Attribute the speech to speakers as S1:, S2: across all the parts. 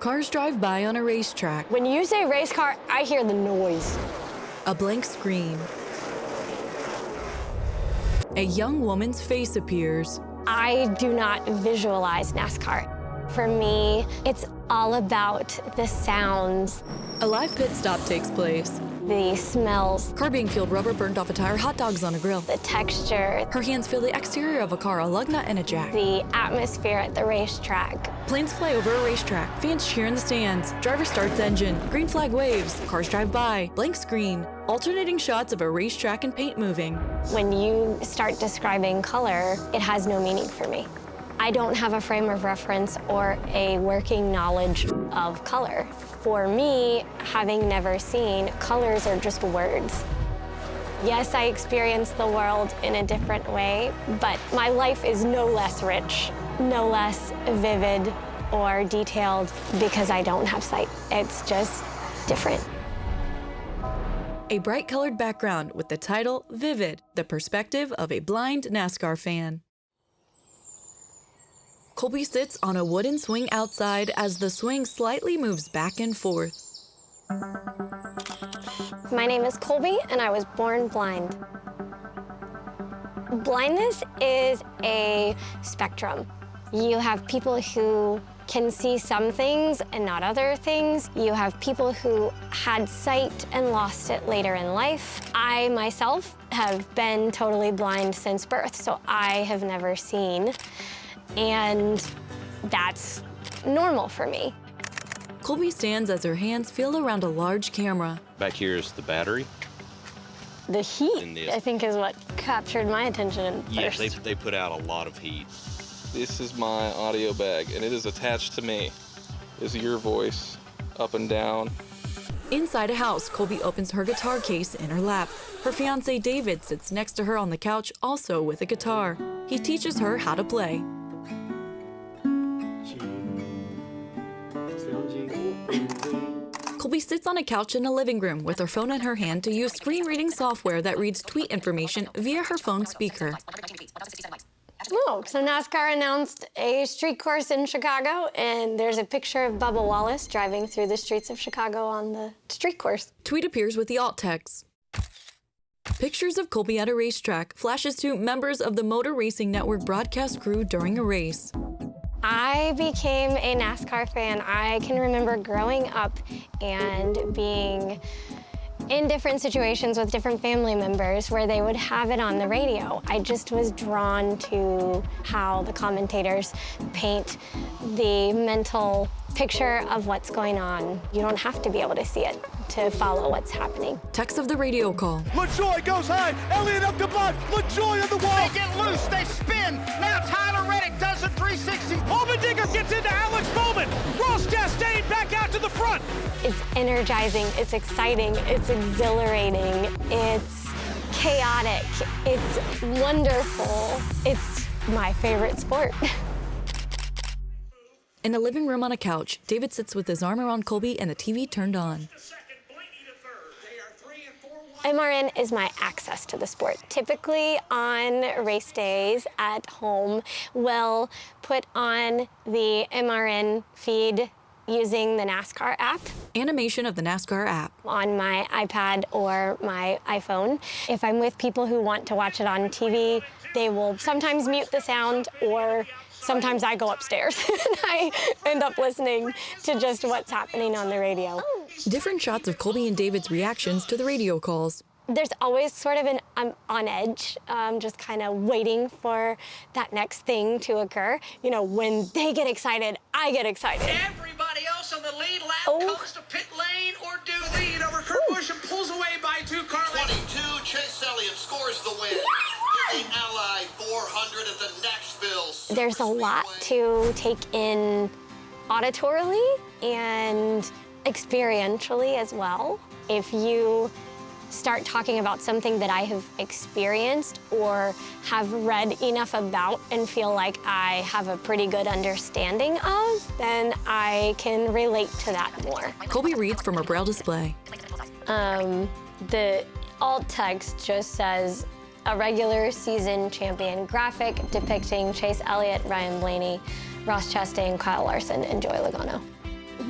S1: Cars drive by on a racetrack.
S2: When you say race car, I hear the noise.
S1: A blank screen. A young woman's face appears.
S2: I do not visualize NASCAR. For me, it's all about the sounds.
S1: A live pit stop takes place.
S2: The smells.
S1: Car being fueled, rubber burned off a tire, hot dogs on a grill.
S2: The texture.
S1: Her hands feel the exterior of a car, a lug nut and a jack.
S2: The atmosphere at the racetrack.
S1: Planes fly over a racetrack. Fans cheer in the stands. Driver starts engine. Green flag waves. Cars drive by. Blank screen. Alternating shots of a racetrack and paint moving.
S2: When you start describing color, it has no meaning for me. I don't have a frame of reference or a working knowledge of color. For me, having never seen, colors are just words. Yes, I experience the world in a different way, but my life is no less rich, no less vivid or detailed because I don't have sight. It's just different.
S1: A bright colored background with the title Vivid, the perspective of a blind NASCAR fan. Kolby sits on a wooden swing outside as the swing slightly moves back and forth.
S2: My name is Kolby, and I was born blind. Blindness is a spectrum. You have people who can see some things and not other things. You have people who had sight and lost it later in life. I myself have been totally blind since birth, so I have never seen. And that's normal for me.
S1: Kolby stands as her hands feel around a large camera.
S3: Back here is the battery.
S2: The heat, I think, is what captured my attention
S3: Yeah,
S2: first.
S3: they put out a lot of heat.
S4: This is my audio bag, and it is attached to me. Is your voice up and down.
S1: Inside a house, Kolby opens her guitar case in her lap. Her fiancé David sits next to her on the couch, also with a guitar. He teaches her how to play. Kolby sits on a couch in a living room with her phone in her hand to use screen reading software that reads tweet information via her phone speaker.
S2: Oh, so NASCAR announced a street course in Chicago, and there's a picture of Bubba Wallace driving through the streets of Chicago on the street course.
S1: Tweet appears with the alt text. Pictures of Kolby at a racetrack flashes to members of the Motor Racing Network broadcast crew during a race.
S2: I became a NASCAR fan. I can remember growing up and being in different situations with different family members where they would have it on the radio. I just was drawn to how the commentators paint the mental picture of what's going on. You don't have to be able to see it to follow what's happening.
S1: Text of the radio call.
S5: LaJoy goes high. Elliott up the block. LaJoy on the wall.
S6: They get loose. They spin. Now Tyler Reddick does a 360.
S5: Allmendinger gets into Alex Bowman. Ross Chastain back out to the front.
S2: It's energizing. It's exciting. It's exhilarating. It's chaotic. It's wonderful. It's my favorite sport.
S1: In a living room on a couch, David sits with his arm around Kolby and the TV turned on.
S2: MRN is my access to the sport. Typically on race days at home, we'll put on the MRN feed using the NASCAR app.
S1: Animation of the NASCAR app.
S2: On my iPad or my iPhone. If I'm with people who want to watch it on TV, they will sometimes mute the sound, or sometimes I go upstairs and I end up listening to just what's happening on the radio.
S1: Different shots of Kolby and David's reactions to the radio calls.
S2: There's always sort of an on edge, just kind of waiting for that next thing to occur. You know, when they get excited, I get excited.
S6: Everybody else on the lead lap comes to pit lane or do lead over Kurt Busch and pulls away by 2 car lengths.
S7: 22, Chase Elliott scores the win. The Ally 400 at the Knoxville.
S2: There's a lot to take in auditorily and experientially as well. If you start talking about something that I have experienced or have read enough about and feel like I have a pretty good understanding of, then I can relate to that more.
S1: Kolby reads from a braille display.
S2: The alt text just says, a regular season champion graphic depicting Chase Elliott, Ryan Blaney, Ross Chastain, Kyle Larson, and Joey Logano.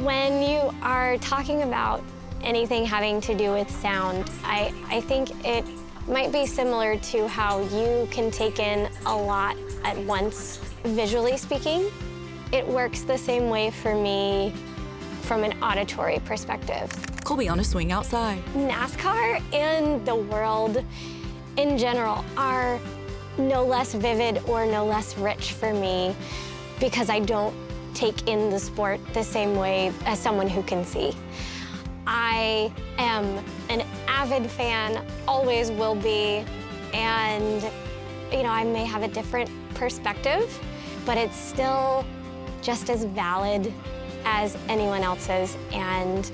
S2: When you are talking about anything having to do with sound, I think it might be similar to how you can take in a lot at once, visually speaking. It works the same way for me from an auditory perspective.
S1: Kolby on a swing outside.
S2: NASCAR and the world in general are no less vivid or no less rich for me because I don't take in the sport the same way as someone who can see. I am an avid fan, always will be, and I may have a different perspective, but it's still just as valid as anyone else's and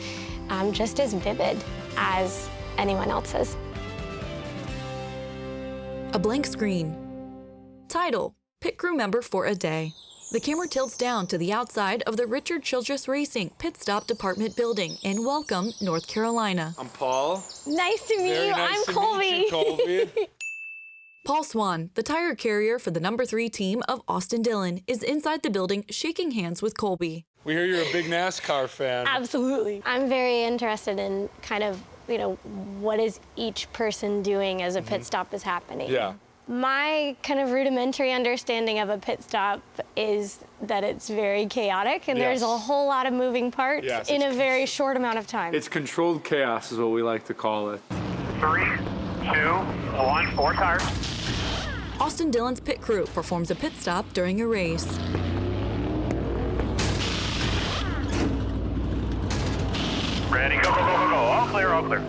S2: just as vivid as anyone else's.
S1: A blank screen. Title: Pit crew member for a day. The camera tilts down to the outside of the Richard Childress Racing Pit Stop Department building in Welcome, North Carolina.
S8: I'm Paul.
S2: Nice to meet you. I'm Kolby.
S8: Kolby.
S1: Paul Swan, the tire carrier for the number 3 team of Austin Dillon, is inside the building shaking hands with Kolby.
S8: We hear you're a big NASCAR fan.
S2: Absolutely. I'm very interested in kind of, what is each person doing as a pit stop is happening.
S8: Yeah.
S2: My kind of rudimentary understanding of a pit stop is that it's very chaotic and there's a whole lot of moving parts in a very short amount of time.
S8: It's controlled chaos is what we like to call it.
S5: 3, 2, 1, 4 tires.
S1: Austin Dillon's pit crew performs a pit stop during a race.
S5: Ready, go, go, go, go, go. All clear, all clear.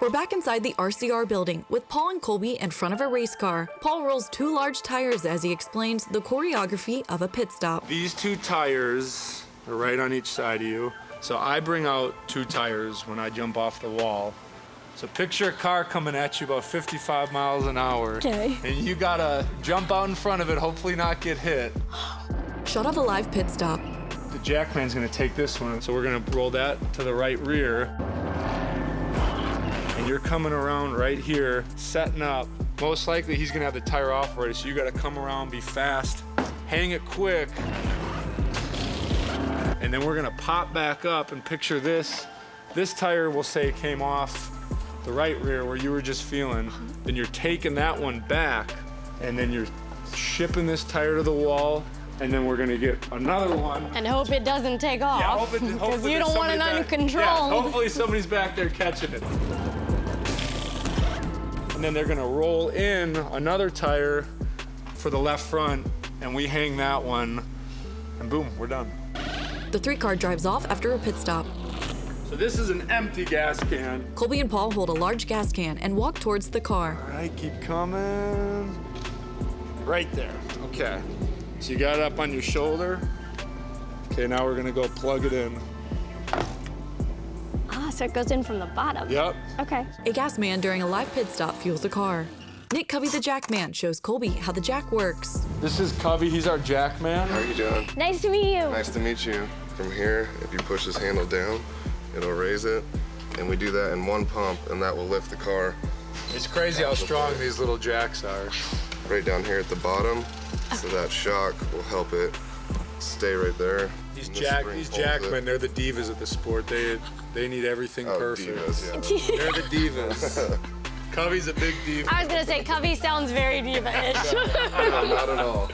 S1: We're back inside the RCR building with Paul and Kolby in front of a race car. Paul rolls 2 large tires as he explains the choreography of a pit stop.
S8: These 2 tires are right on each side of you. So I bring out 2 tires when I jump off the wall. So picture a car coming at you about 55 miles an hour.
S2: Okay.
S8: And you gotta jump out in front of it, hopefully not get hit.
S1: Shot of a live pit stop.
S8: The jackman's gonna take this one, so we're gonna roll that to the right rear. And you're coming around right here, setting up. Most likely he's gonna have the tire off already, so you gotta come around, be fast, hang it quick. And then we're gonna pop back up and picture this. This tire, we'll say, came off the right rear where you were just feeling. Then you're taking that one back, and then you're shipping this tire to the wall, and then we're gonna get another one.
S2: And hope it doesn't take off.
S8: Yeah,
S2: because you don't want it uncontrolled.
S8: Yeah, hopefully somebody's back there catching it. And then they're gonna roll in another tire for the left front, and we hang that one, and boom, we're done.
S1: The 3-car drives off after a pit stop.
S8: So this is an empty gas can.
S1: Kolby and Paul hold a large gas can and walk towards the car.
S8: All right, keep coming. Right there, okay. So you got it up on your shoulder. Okay, now we're gonna go plug it in.
S2: Ah, so it goes in from the bottom.
S8: Yep.
S2: Okay.
S1: A gas man during a live pit stop fuels a car. Nick Covey, the jack man, shows Kolby how the jack works.
S8: This is Covey, he's our jack man.
S9: How are you doing?
S2: Nice to meet you.
S9: Nice to meet you. From here, if you push this handle down, it'll raise it. And we do that in 1 pump, and that will lift the car.
S8: It's crazy how strong these little jacks are.
S9: Right down here at the bottom, so that shock will help it stay right there.
S8: These
S9: And this spring holds
S8: jackmen,
S9: it.
S8: they're the divas of the sport. They need everything perfect.
S9: Divas, yeah.
S8: They're the divas. Covey's a big diva.
S2: I was gonna say Covey sounds very diva-ish.
S9: No, not at all.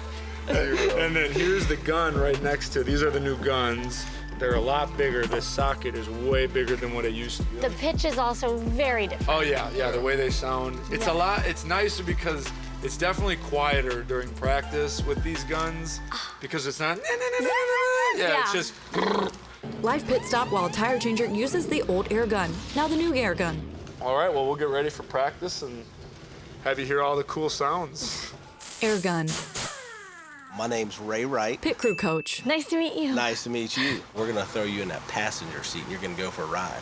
S8: And then here's the gun right next to it. These are the new guns. They're a lot bigger. This socket is way bigger than what it used to be.
S2: The pitch is also very different.
S8: Oh yeah, the way they sound. It's a lot, it's nicer because it's definitely quieter during practice with these guns because it's not, it's just.
S1: Live pit stop while a tire changer uses the old air gun, now the new air gun.
S8: All right, well, we'll get ready for practice and have you hear all the cool sounds.
S1: Air gun.
S10: My name's Ray Wright.
S1: Pit crew coach.
S2: Nice to meet you.
S10: Nice to meet you. We're gonna throw you in that passenger seat and you're gonna go for a ride.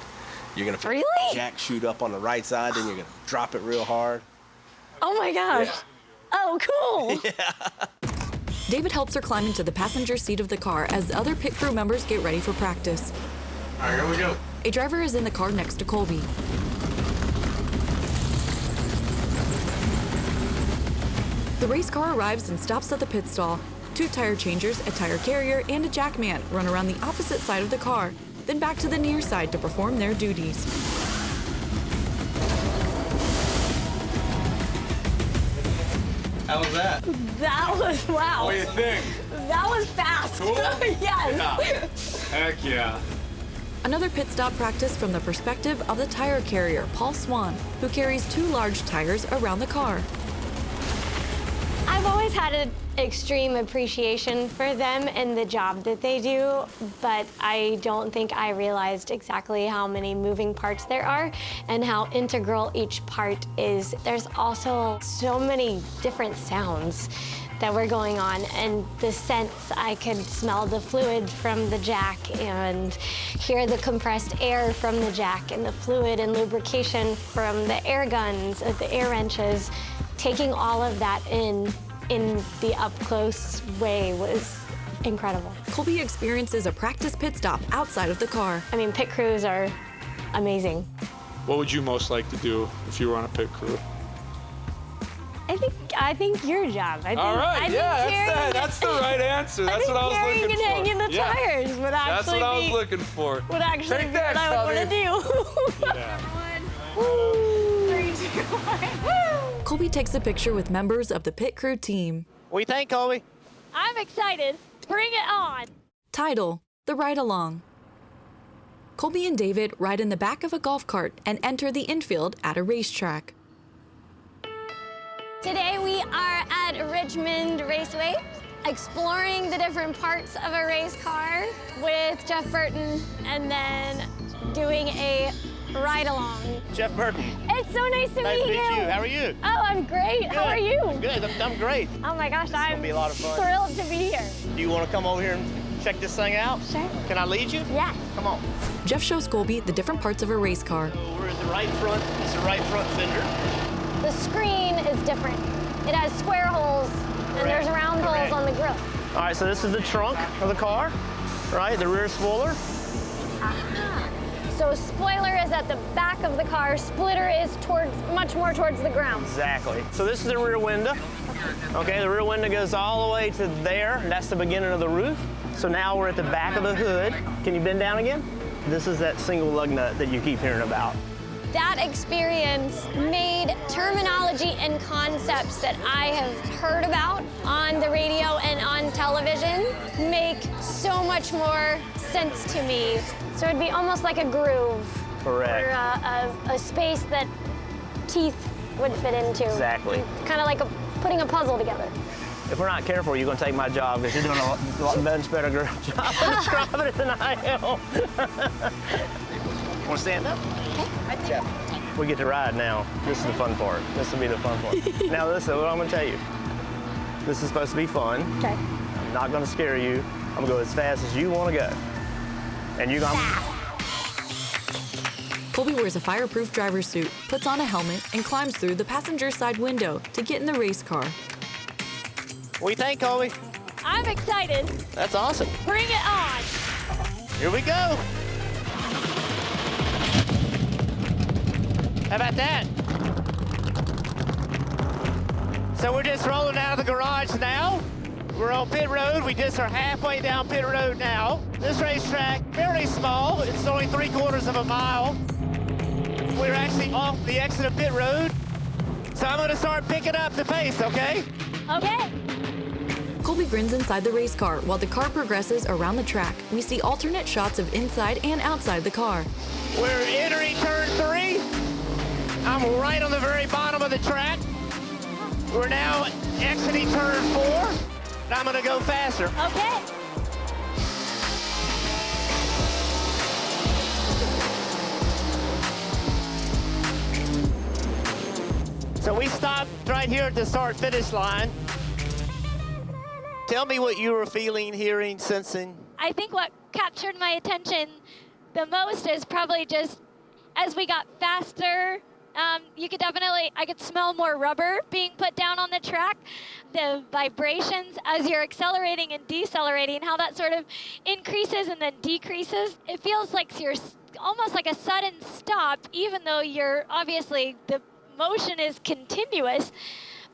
S10: You're gonna feel
S2: Really?
S10: the jack shoot up on the right side, then you're gonna drop it real hard.
S2: Oh my gosh.
S10: Yeah.
S2: Oh, cool.
S1: David helps her climb into the passenger seat of the car as other pit crew members get ready for practice.
S8: All right, here we go.
S1: A driver is in the car next to Kolby. The race car arrives and stops at the pit stall. 2 tire changers, a tire carrier, and a jackman run around the opposite side of the car, then back to the near side to perform their duties.
S10: How was that?
S2: That was, wow.
S8: What do you think?
S2: That was fast.
S8: Cool?
S2: Yes.
S8: Yeah. Heck yeah.
S1: Another pit stop practice from the perspective of the tire carrier, Paul Swan, who carries 2 large tires around the car.
S2: I've always had an extreme appreciation for them and the job that they do, but I don't think I realized exactly how many moving parts there are and how integral each part is. There's also so many different sounds that were going on, and the scents, I could smell the fluid from the jack and hear the compressed air from the jack and the fluid and lubrication from the air guns, the air wrenches. Taking all of that in the up-close way was incredible.
S1: Kolby experiences a practice pit stop outside of the car.
S2: I mean, pit crews are amazing.
S8: What would you most like to do if you were on a pit crew?
S2: I think your job.
S8: All right, that's the right answer. That's what I was looking for.
S2: Carrying and hanging the tires would actually
S8: That's what I was looking for.
S2: Would actually
S8: Take
S2: be
S8: that,
S2: what I would want to do.
S8: Yeah.
S2: 1, 3, 2, 1.
S1: Kolby takes a picture with members of the pit crew team.
S11: What do you think, Kolby?
S2: I'm excited. Bring it on.
S1: Title, The Ride Along. Kolby and David ride in the back of a golf cart and enter the infield at a racetrack.
S2: Today we are at Richmond Raceway, exploring the different parts of a race car with Jeff Burton, and then doing a ride-along.
S11: Jeff Burton.
S2: It's so nice to
S11: Nice
S2: meet
S11: to meet
S2: you.
S11: you. How are you?
S2: Oh, I'm great.
S11: Good.
S2: How are you?
S11: Good. I'm great.
S2: Oh my gosh,
S11: gonna
S2: I'm
S11: be a lot of fun.
S2: thrilled to be here.
S11: Do you want to come over here and check this thing out?
S2: Sure.
S11: Can I lead you?
S2: Yes.
S11: Come on.
S1: Jeff shows Kolby the different parts of a race car.
S11: So we're at the right front. It's the right front fender.
S2: The screen is different. It has square holes, and there's round holes on the grill.
S11: All right, so this is the trunk of the car, right? The rear spoiler.
S2: Aha. So spoiler is at the back of the car, splitter is much more towards the ground.
S11: Exactly. So this is the rear window. Okay, the rear window goes all the way to there. That's the beginning of the roof. So now we're at the back of the hood. Can you bend down again? This is that single lug nut that you keep hearing about.
S2: That experience made terminology and concepts that I have heard about on the radio and on television make so much more sense to me. So it'd be almost like a groove.
S11: Correct.
S2: Or a space that teeth would fit into.
S11: Exactly.
S2: Kind of like putting a puzzle together.
S11: If we're not careful, you're going to take my job because you're doing a lot better job of describing it than I am. Want to stand up? Okay. We get to ride now. This is the fun part. This will be the fun part. Now listen, what I'm going to tell you. This is supposed to be fun.
S2: Okay.
S11: I'm not going to scare you. I'm going to go as fast as you want to go. And you're going to...
S1: Kolby wears a fireproof driver's suit, puts on a helmet, and climbs through the passenger side window to get in the race car.
S11: What do you think, Kolby?
S2: I'm excited.
S11: That's awesome.
S2: Bring it on.
S11: Here we go. How about that? So we're just rolling out of the garage now. We're on pit road. We just are halfway down pit road now. This racetrack, fairly small. It's only 3/4 of a mile. We're actually off the exit of pit road. So I'm gonna start picking up the pace, okay?
S2: Okay.
S1: Kolby grins inside the race car while the car progresses around the track. We see alternate shots of inside and outside the car.
S11: We're entering turn 3. I'm right on the very bottom of the track. We're now exiting turn 4. And I'm gonna go faster.
S2: Okay.
S11: So we stopped right here at the start-finish line. Tell me what you were feeling, hearing, sensing.
S2: I think what captured my attention the most is probably just as we got faster, I could smell more rubber being put down on the track. The vibrations as you're accelerating and decelerating, how that sort of increases and then decreases. It feels like you're almost like a sudden stop, even though you're obviously, the motion is continuous.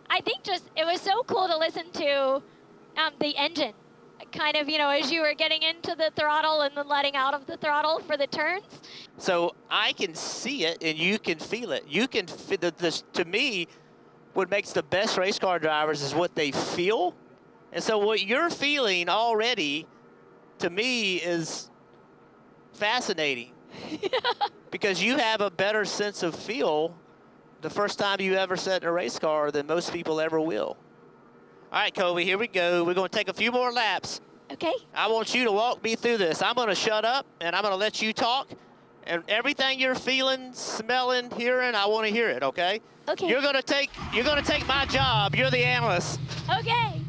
S2: I think just, it was so cool to listen to
S12: the engine. Kind of, as you were getting into the throttle and then letting out of the throttle for the turns.
S11: So I can see it and you can feel it. You can feel this. To me, what makes the best race car drivers is what they feel. And so what you're feeling already, to me, is fascinating. Because you have a better sense of feel the first time you ever sat in a race car than most people ever will. All right, Kolby, here we go. We're going to take a few more laps.
S12: Okay.
S11: I want you to walk me through this. I'm going to shut up, and I'm going to let you talk. And everything you're feeling, smelling, hearing, I want to hear it, okay?
S12: Okay.
S11: You're going to take my job. You're the analyst.
S12: Okay.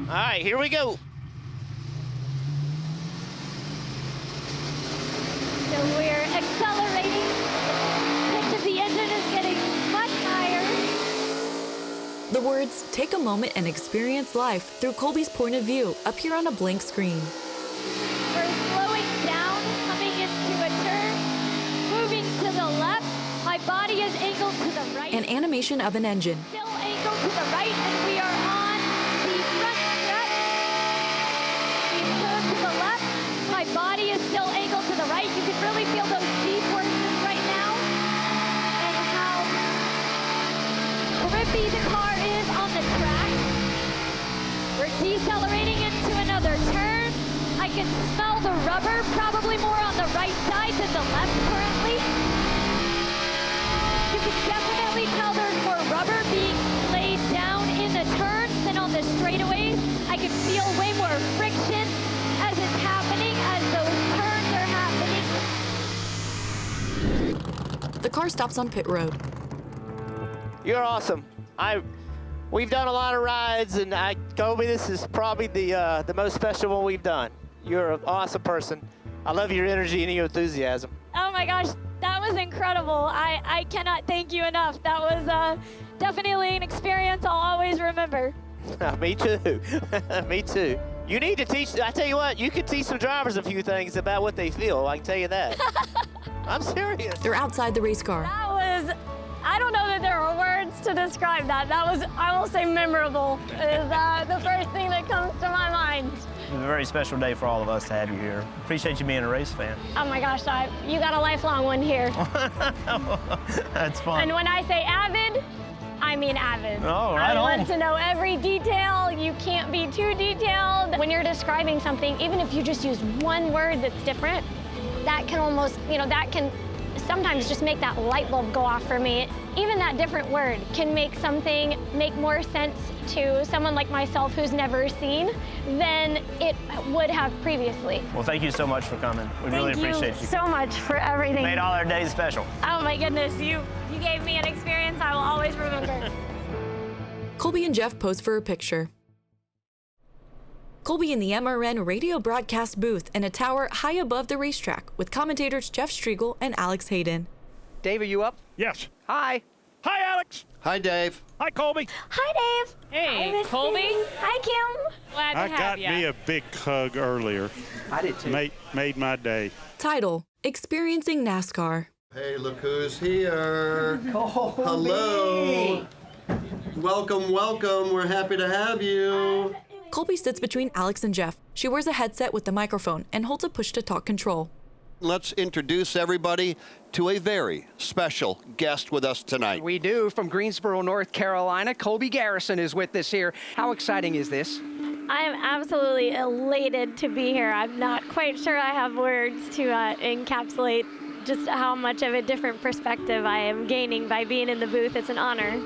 S11: All right, here we go.
S12: So we're accelerating. Pitch of the engine is getting much higher.
S1: The words, "Take a moment and experience life through Kolby's point of view," appear on a blank screen.
S12: We're slowing down, coming into a turn, moving to the left. My body is angled to the right.
S1: An animation of an engine.
S12: Still angled to the right, and we are on the front stretch. We turn to the left. My body is still angled to the right. You can really feel those G-forces right now, and how grippy the car is on the track. We're decelerating into another turn. I can smell the rubber, probably more on the right side than the left currently. You can definitely tell there's more rubber being laid down in the turns than on the straightaways. I can feel way more friction as it's happening, as those turns are happening.
S1: The car stops on pit road.
S11: You're awesome. We've done a lot of rides, and Kolby, this is probably the most special one we've done. You're an awesome person. I love your energy and your enthusiasm.
S12: Oh my gosh, that was incredible. I cannot thank you enough. That was definitely an experience I'll always remember.
S11: Me too. Me too. You need to teach, I tell you what, you could teach some drivers a few things about what they feel. I can tell you that. I'm serious.
S1: They're outside the race car.
S12: That was, I don't know that there are words to describe that. That was, I will say, memorable is the first thing that comes to my mind.
S13: It was a very special day for all of us to have you here. Appreciate you being a race fan.
S12: Oh my gosh, you got a lifelong one here.
S13: That's fun.
S12: And when I say avid, I mean avid.
S13: Oh, right
S12: I
S13: on.
S12: want to know every detail. You can't be too detailed. When you're describing something, even if you just use one word that's different, that can almost, that can sometimes just make that light bulb go off for me. Even that different word can make something make more sense to someone like myself who's never seen than it would have previously.
S13: Well, thank you so much for coming. We really appreciate you.
S12: Thank you so much for everything.
S13: Made all our days special.
S12: Oh my goodness, you gave me an experience I will always remember.
S1: Kolby and Jeff pose for a picture. Kolby in the MRN radio broadcast booth in a tower high above the racetrack with commentators Jeff Striegel and Alex Hayden.
S14: Dave, are you up?
S5: Yes.
S14: Hi.
S5: Hi, Alex.
S9: Hi, Dave.
S5: Hi, Kolby.
S12: Hi, Dave.
S15: Hey,
S12: Hi, Miss
S15: Kolby.
S12: Cindy. Hi, Kim.
S15: Glad to
S5: I
S15: have
S5: got
S15: you.
S5: me a big hug earlier.
S14: I did too.
S5: Made my day.
S1: Title, Experiencing NASCAR.
S9: Hey, look who's here.
S14: Kolby.
S9: Hello. Welcome, welcome. We're happy to have you.
S1: Kolby sits between Alex and Jeff. She wears a headset with the microphone and holds a push-to-talk control.
S16: Let's introduce everybody to a very special guest with us tonight.
S14: We do. From Greensboro, North Carolina, Kolby Garrison is with us here. How exciting is this?
S12: I am absolutely elated to be here. I'm not quite sure I have words to encapsulate just how much of a different perspective I am gaining by being in the booth. It's an honor.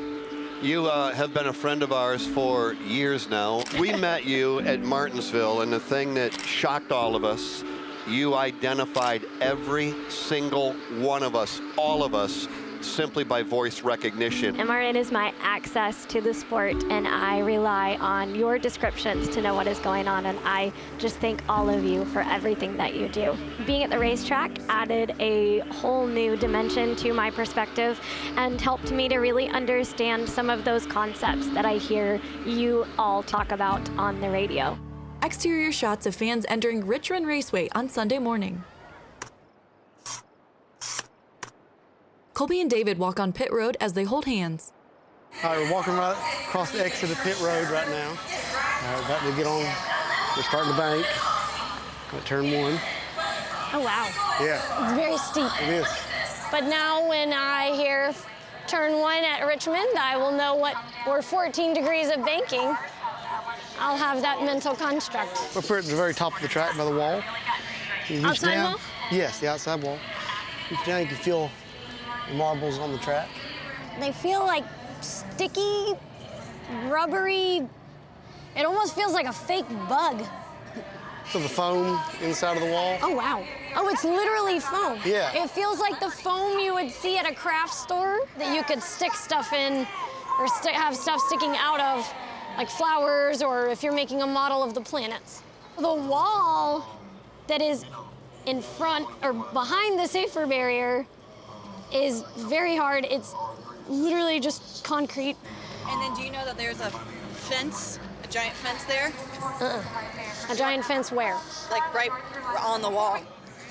S16: You have been a friend of ours for years now. We met you at Martinsville, and the thing that shocked all of us, you identified every single one of us, all of us, simply by voice recognition.
S12: MRN is my access to the sport, and I rely on your descriptions to know what is going on, and I just thank all of you for everything that you do. Being at the racetrack added a whole new dimension to my perspective and helped me to really understand some of those concepts that I hear you all talk about on the radio.
S1: Exterior shots of fans entering Richmond Raceway on Sunday morning. Kolby and David walk on pit road as they hold hands.
S15: All right, we're walking right across the exit of pit road right now. All right, about to get on. We're starting the bank at turn 1.
S12: Oh, wow.
S15: Yeah.
S12: It's very steep.
S15: It is.
S12: But now when I hear turn 1 at Richmond, I will know what we're 14 degrees of banking. I'll have that mental construct.
S15: We're put at the very top of the track by the wall. You reach
S12: Outside
S15: down.
S12: wall?
S15: Yes, the outside wall. Reach down, you can feel the marbles on the track.
S12: They feel like sticky, rubbery. It almost feels like a fake bug.
S15: So the foam inside of the wall.
S12: Oh, wow. Oh, it's literally foam.
S15: Yeah.
S12: It feels like the foam you would see at a craft store that you could stick stuff in or have stuff sticking out of, like flowers, or if you're making a model of the planets. The wall that is in front or behind the safer barrier is very hard. It's literally just concrete.
S17: And then do you know that there's a fence, a giant fence there?
S12: A giant fence where?
S17: Like right on the wall.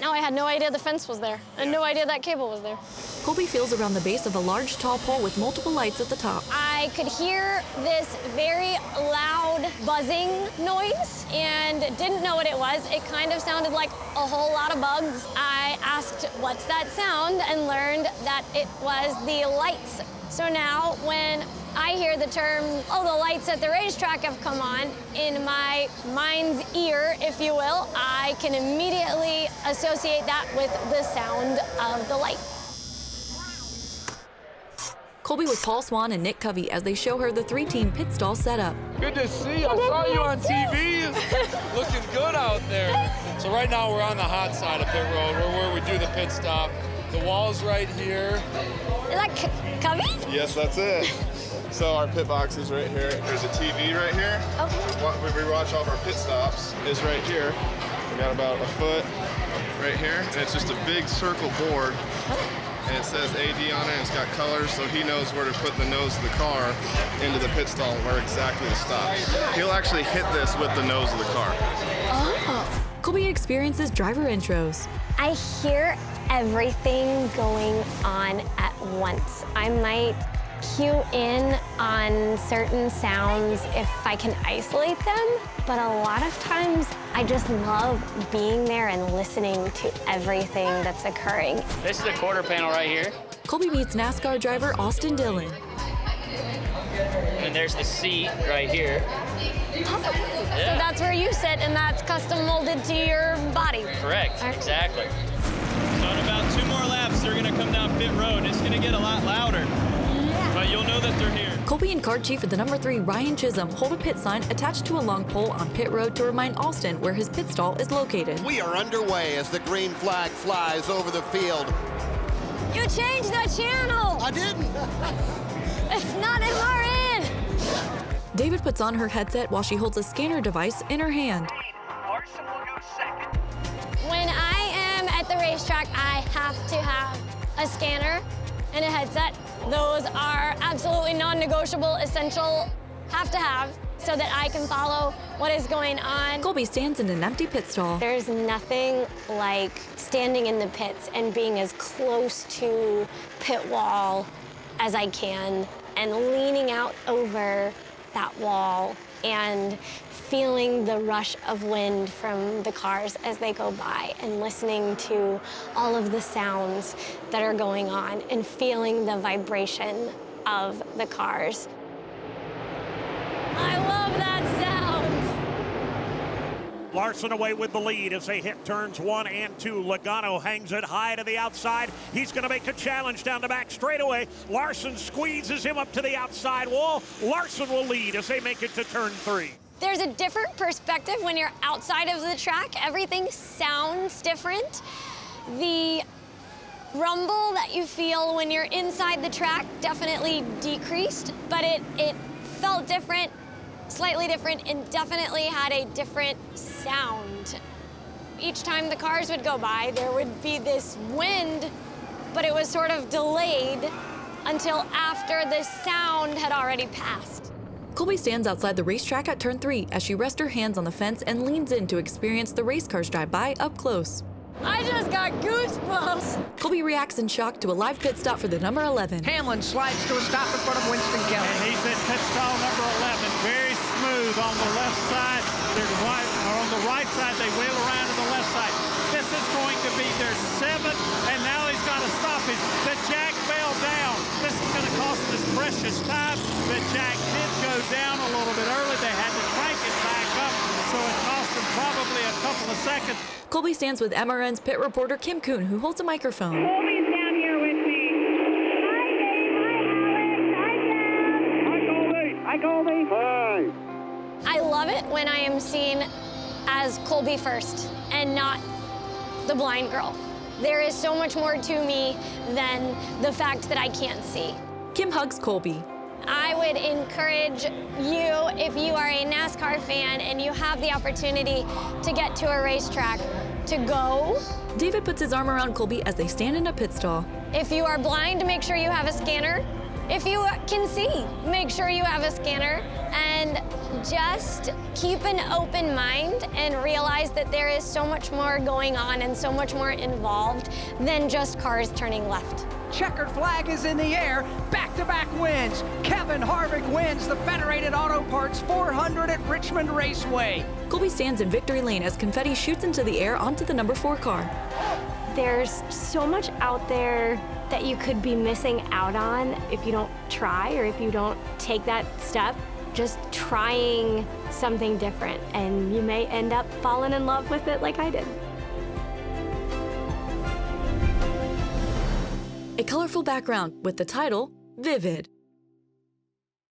S12: No, I had no idea the fence was there. I had no idea that cable was there.
S1: Kolby feels around the base of a large tall pole with multiple lights at the top.
S12: I could hear this very loud buzzing noise and didn't know what it was. It kind of sounded like a whole lot of bugs. I asked, what's that sound? And learned that it was the lights. So now when I hear the term, oh, the lights at the racetrack have come on, in my mind's ear, if you will, I can immediately associate that with the sound of the light.
S1: Kolby with Paul Swan and Nick Covey as they show her the 3-team pit stall setup.
S8: Good to see you. I saw you on TV. Looking good out there. So right now we're on the hot side of pit road. We're where we do the pit stop. The wall's right here.
S12: Is that Covey?
S9: Yes, that's it. So our pit box is right here. There's a TV right here.
S12: Okay.
S9: What we watch all of our pit stops is right here. We got about a foot right here, and it's just a big circle board. And it says AD on it, and it's got colors, so he knows where to put the nose of the car into the pit stall and where exactly to stop. He'll actually hit this with the nose of the car.
S12: Oh.
S1: Kolby experiences driver intros.
S2: I hear everything going on at once. I might cue in on certain sounds if I can isolate them, but a lot of times I just love being there and listening to everything that's occurring.
S18: This is the quarter panel right here.
S1: Kolby meets NASCAR driver Austin Dillon.
S18: And then there's the seat right here.
S12: So that's where you sit, and that's custom molded to your body.
S18: Correct, exactly. So in about 2 more laps, they're gonna come down pit road. It's gonna get a lot louder, but you'll know that they're here.
S1: Kolby and car chief at the number 3, Ryan Chisholm, hold a pit sign attached to a long pole on pit road to remind Austin where his pit stall is located.
S16: We are underway as the green flag flies over the field.
S12: You changed the channel!
S16: I didn't!
S12: It's not MRN!
S1: David puts on her headset while she holds a scanner device in her hand.
S12: When I am at the racetrack, I have to have a scanner and a headset. Those are absolutely non-negotiable, essential, have to have, so that I can follow what is going on.
S1: Kolby stands in an empty pit stall.
S2: There's nothing like standing in the pits and being as close to pit wall as I can and leaning out over that wall and feeling the rush of wind from the cars as they go by and listening to all of the sounds that are going on and feeling the vibration of the cars.
S12: I love that sound.
S5: Larson away with the lead as they hit turns 1 and 2. Logano hangs it high to the outside. He's going to make a challenge down the back straightaway. Larson squeezes him up to the outside wall. Larson will lead as they make it to turn 3.
S12: There's a different perspective when you're outside of the track. Everything sounds different. The rumble that you feel when you're inside the track definitely decreased, but it felt different, slightly different, and definitely had a different sound. Each time the cars would go by, there would be this wind, but it was sort of delayed until after the sound had already passed.
S1: Kolby stands outside the racetrack at turn 3 as she rests her hands on the fence and leans in to experience the race cars drive by up close.
S12: I just got goosebumps.
S1: Kolby reacts in shock to a live pit stop for the number 11.
S14: Hamlin slides to a stop in front of Winston Kelly.
S5: And he's at pit stall number 11. Very smooth on the left side. They're right, or on the right side, they wheel around to the left side. This is going to be their 7th, and now he's got a stoppage. The jack fell down. This is going to cost us precious time. The jack did go down a little bit early. They had to crank it back up, so it cost them probably a couple of seconds.
S1: Kolby stands with MRN's pit reporter Kim Kuhn, who holds a microphone.
S12: Kolby's down here with me. Hi, Dave. Hi, Alex. Hi, Sam. Hi, Kolby. Hi. I love it when I am seen as Kolby first and not the blind girl. There is so much more to me than the fact that I can't see.
S1: Kim hugs Kolby.
S2: I would encourage you, if you are a NASCAR fan and you have the opportunity to get to a racetrack, to go.
S1: David puts his arm around Kolby as they stand in a pit stall.
S2: If you are blind, make sure you have a scanner. If you can see, make sure you have a scanner. And just keep an open mind and realize that there is so much more going on and so much more involved than just cars turning left.
S14: Checkered flag is in the air. Back-to-back wins. Kevin Harvick wins the Federated Auto Parts 400 at Richmond Raceway.
S1: Kolby stands in victory lane as confetti shoots into the air onto the number 4 car.
S12: There's so much out there that you could be missing out on if you don't try or if you don't take that step. Just trying something different, and you may end up falling in love with it like I did.
S1: A colorful background with the title, Vivid.